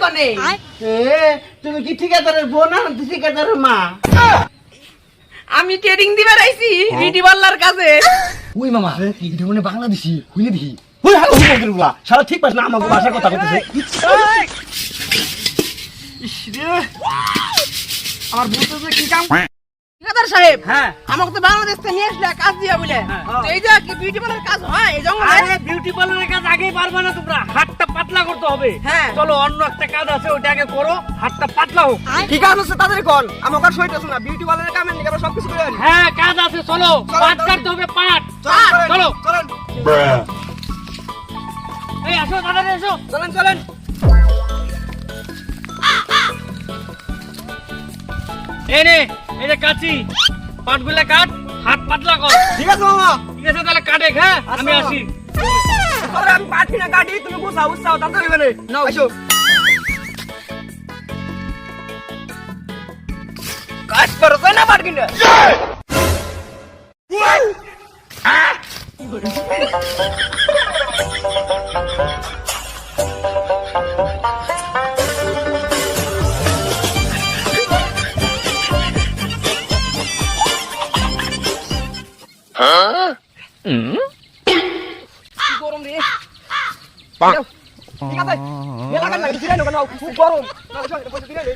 কোনে? তুমি কি ঠিকাদারের বোন না ঠিকাদারের মা? আমি ট্রেডিং দিবার আইছি বিউটি পার্লার কাজে। ওই মামা এটা মনে বাংলাদেশি হইলে দেখি ওই হালো হুমকিরগুলা সারা ঠিক পাস না আমাকে ভাষায় কথা কইতেছে। ইস রে আমার বলতেছে কি কাম ঠিকাদার সাহেব, হ্যাঁ আমাকে তো বাংলাদেশ থেকে নিয়ে আসলে কাজ দিয়া বলে। তো এই যে কি বিউটি পার্লার কাজ হয় এই জঙ্গলে? আরে বিউটি পার্লারের কাজ আগেই পারবে না তোমরা, হাতটা পাতলা করতে হবে। হ্যাঁ। চলো অন্য একটা কাজ আছে ওটা আগে করো, হাতটা পাতলা হোক। কি কাজ আছে তাদের কোন আমাকে আর সইতেছ না বিউটি পার্লারের কামের নিকে আমরা সবকিছু করে আনি। হ্যাঁ কাজ আছে, চলো পাট কাটতে হবে, পাট। চলো চলেন এই আসো দাদা এসো। চলেন চলেন এই নে এই যে কাঁচি, পাটগুলা কাট, হাত পাতলা কর। ঠিক আছে মামা। ঠিক আছে তাহলে কাটে, হ্যাঁ আমি আচ্ছা। আসি। আরে আমি পাঠি না কাটি তুমি বুঝাও বুঝাও তাড়াতাড়ি মানে নাও আসো কাজ করো তাই না পাট কিনা গরম রে ঠিক আছে মেলা কাজ লাগে ফিরে নাও খুব গরম নাও চল পয়সা ফিরে নে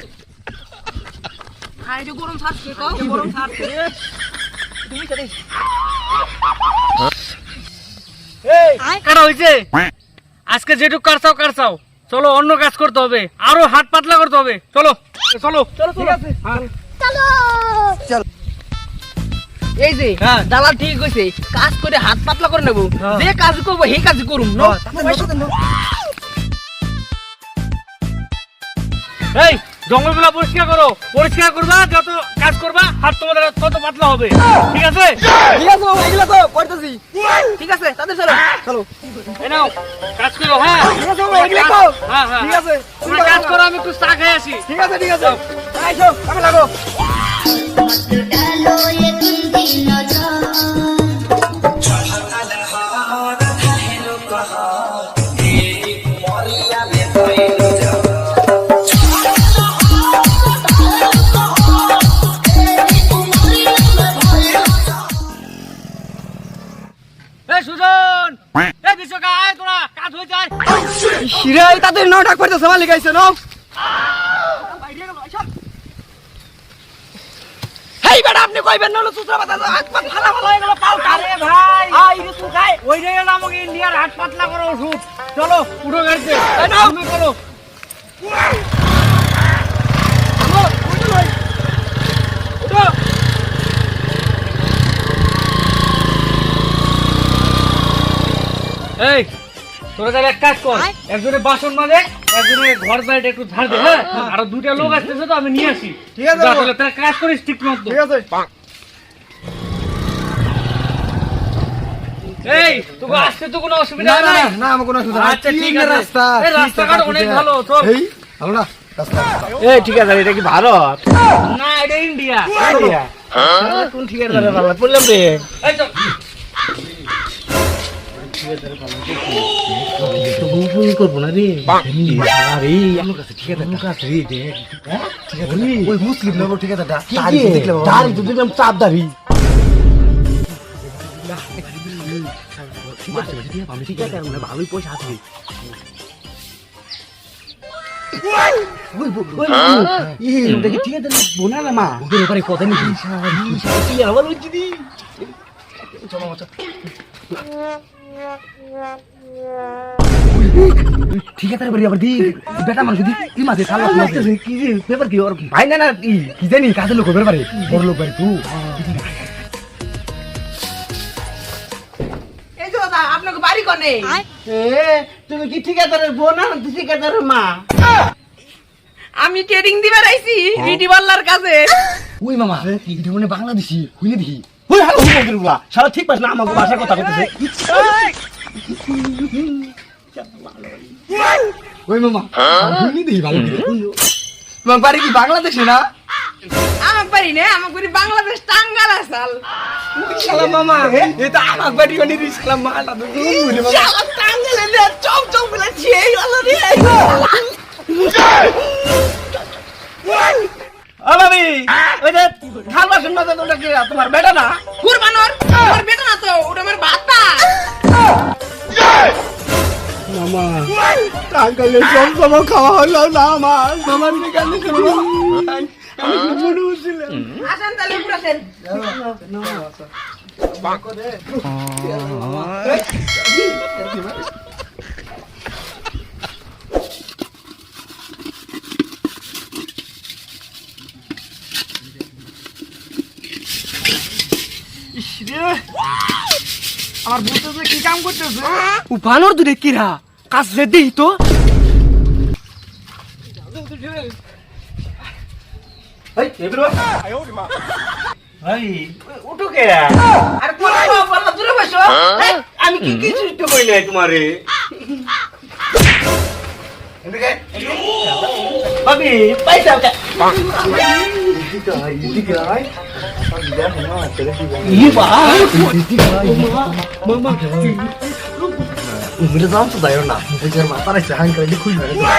আর এই যে গরম ছাড়ছে তো গরম ছাড়ছে। তুমি চলে এই কাটা হইছে, আজকে যেটুকু কাটছাও চলো অন্য কাজ করতে হবে, আরো হাত পাতলা করতে হবে। চলো চলো চলো ঠিক আছে এই যে হ্যাঁ। দালাল ঠিক কইছে, কাজ করে হাত পাতলা করে নেব। হ্যাঁ। যে কাজ করব সেই কাজ করুম না। এই জঙ্গলগুলা পরিষ্কার করো, পরিষ্কার করবা, যত কাজ করবা হাত তোমাদের তত পাতলা হবে। ঠিক আছে ঠিক আছে মামা এগুলা তো করতেছি ঠিক আছে তাদের চলো চলো এই নাও কাজ করো। হ্যাঁ ঠিক আছে মামা এগুলা তো হ্যাঁ হ্যাঁ ঠিক আছে তোমরা কাজ করো, আমি একটু চা খেয়ে আসি। ঠিক আছে আইসো আমি লাগো डालो ये कुंदी नजर এই সুজন, এই বিশ্বকা আয়, তোরা কাজ হয়ে যায়। শিরাই তাদের নাও ডাক করতেছে মালিক আইছে নাও হেই বেটা আপনি কইবেন না সুতরা বাতা হাত পা ফালা ফালা হয়ে গেল পাও আরে ভাই আই রে তুই খাই, ওই যে এলাম আমাকে ইন্ডিয়ার হাত পাতলা করো ওষুধ। চলো উঠো গাড়িতে, এই নাও। তুমি করো। এই তোরা তাহলে এক কাজ কর, একজনে বাসন মাজে, একজনে ঘর বাড়িটা একটু ঝাড় দে। হ্যাঁ আর দুটা লোক আসতেছে তো আমি নিয়ে আসি। ঠিক আছে, তাহলে তারা কাজ করিস ঠিক মতো। ঠিক আছে এই তোকে আসতে তো কোনো অসুবিধা না না নাই? না আমার কোনো অসুবিধা আচ্ছা ঠিক আছে, এই রাস্তাঘাট অনেক ভালো। চল। এই ভালো না রাস্তা এই ঠিক আছে এটা কি ভারত না এটা ইন্ডিয়া। ইন্ডিয়া কোন ঠিক আছে ভালো বললাম রে এই চল। তো গুল করবো না রে আরে আমার কাছে ঠিক আছে আমার কাছে রে দেখ ঠিক আছে ওই মুসলিম লোক ঠিক আছে দাড়ি দেখলে দাড়ি তো দেখলাম চাপ দাড়ি ঠিক আছে মানে ভালোই পয়সা আছে ঠিক আছে বোনা না মা ওদের ওখানে কথা নেই আমার দিদি ঠিক আছে বাড়ি আবার দি বেটা মানুষ দি কি মাঝে সালা কি ব্যাপার কি ওর ভাই না না কি জানি কাজের লোক ব্যাপারে বড় লোক বাড়ি তুই এই যে দাদা আপনাকে বাড়ি কোনে? তুমি কি ঠিকাদারের বোন না ঠিকাদারের মা? আমি ট্রেডিং দিবার আইছি বিউটি পার্লার কাজে। ওই মামা এটা মনে বাংলাদেশি হইলে দেখি ওই হালো হুমকিরগুলা সারা ঠিক পাস না আমাকে ভাষায় কথা কইতেছে। ওই মামা হইলে দেখি ভালো তোমার বাড়ি কি বাংলাদেশে না? আমার বাড়ি না, আমার বাড়ি বাংলাদেশ টাঙ্গাইল আসাল। শালা মামা এটা আমার বাড়ি মানে শালা মালটা তো ঘুরে মামা টাঙ্গাইলে চপ চপ বলে ছিই হলো রে। তোমার বেটা না কুরবানোর আমার বেটা না তো ওটা আমার বাতা মামা টাকালে সব সময় খাওয়া হলো না আমার মামার কাছে শুনো আমি মনে হচ্ছিল আসেন তাহলে উপরে আসেন আমার বলতেছে কি কাম করতেছে বানর দুধে কিরা কাজ রে দিই তো এই এবারে ভাই উঠো কে আর কোন বললা দূরে বসো আমি কি কিছু তো কই নাই তোমারে এদিকে ভাবি পয়সা ওটা এদিকে আয় ই বাবা মামা মেরে দাম তো দাও না মুঝে মাথা না চাহান করে খুশ হয়ে গেছে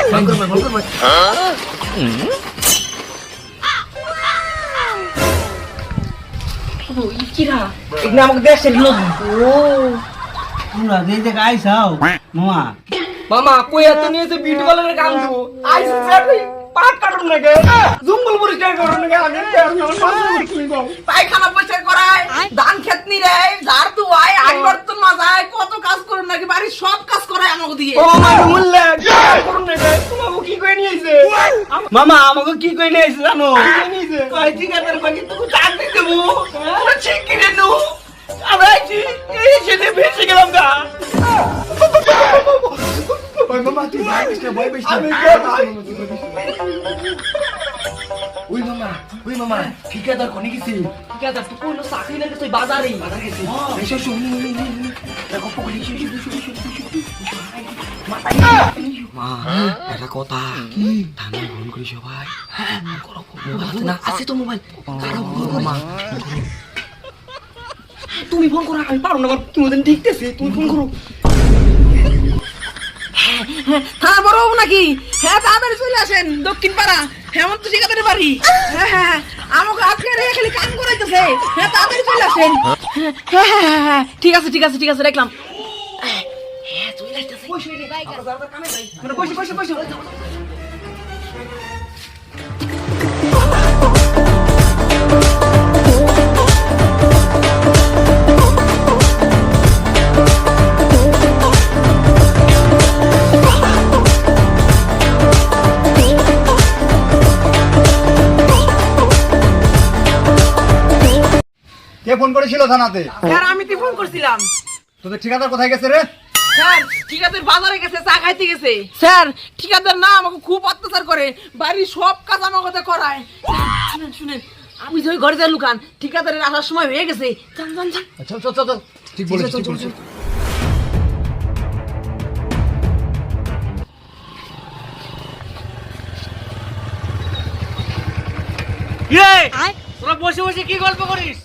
কিরা এগুলো আমাকে দেশের লোক তোমরা এই জায়গায় আইছাও মামা মামা কই এত নিয়েছে বিউটি পার্লারের কাম দেবো আইছি স্যার পাট কাটুন না গে জঙ্গল পরিষ্কার করুন না গে আমি পায়খানা পয়সা করায় ধান ক্ষেত নিরায় ঝাড় দুয়ায় আই বর্তন মাজায় কত কাজ করুন নাকি বাড়ির সব কাজ করায় আমাকে দিয়ে ও মামা মুল্লা করুন না গে তোমাকে কি কই নিয়েছে মামা আমাকে কি কই নিয়েছে জানো কই ঠিকাদার বাকি তুমি চাক দিয়ে দেবো পুরো ঠিক কিনে নো আমি আইছি এই সেদিন ভেসে গেলাম গা ওই মামা তুই ভয় পেয়েছিস আমি ওই মামা ঠিকাদার কোনে গেছি ঠিকাদার তুই কোনো চাকরি লাগে তুই বাজারে গেছি এসো শুনি দেখো পকড়ি মা এটা কথা থানায় ফোন করি সবাই না আছে তো মোবাইল মা তুমি ফোন করো আমি পারো না আমার তুমি ওদিন দেখতেছি তুমি ফোন করো হ্যাঁ বড় বাবু নাকি হ্যাঁ তাড়াতাড়ি চলে আসেন দক্ষিণ পাড়া হেমন্ত ঠিকাদারের বাড়ি হ্যাঁ হ্যাঁ আমাকে আজকে রে খালি কাম করাইতেছে হ্যাঁ তাড়াতাড়ি চলে আসেন হ্যাঁ হ্যাঁ হ্যাঁ হ্যাঁ ঠিক আছে ঠিক আছে ঠিক আছে দেখলাম হ্যাঁ চলে আসতেছে বসে রে ভাই কামে ভাই বসে বসে বসে কে ফোন করেছিল থানাতে? স্যার আমি তো ফোন করছিলাম তোদের ঠিকাদার কোথায় গেছে রে? স্যার ঠিকাদার বাজারে গেছে চা খাইতে গেছে স্যার ঠিকাদার না আমাকে খুব অত্যাচার করে বাড়ির সব কাজ আমাকে করায় শুনেন শুনেন আমি যে ওই ঘরে যাই লুকান ঠিকাদারের আসার সময় হয়ে গেছে চল চল চল চল চল চল ঠিক বলেছিস ঠিক বলেছিস তোরা বসে বসে কি গল্প করিস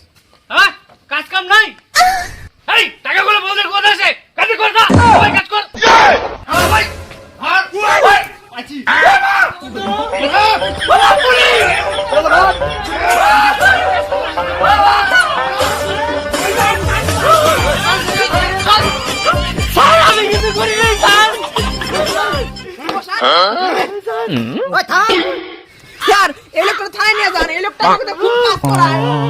হ্যাঁ কাজ কাম নাই এই টাকাগুলো বলদের কোথা আছে কাজ কর না ওই কাজ কর হ্যাঁ ভাই হ্যাঁ আছি আমি কিছু করি নাই স্যার স্যার এই লোকটা থানায় নিয়ে যান এই লোকটা আমাকে খুব কাজ করায়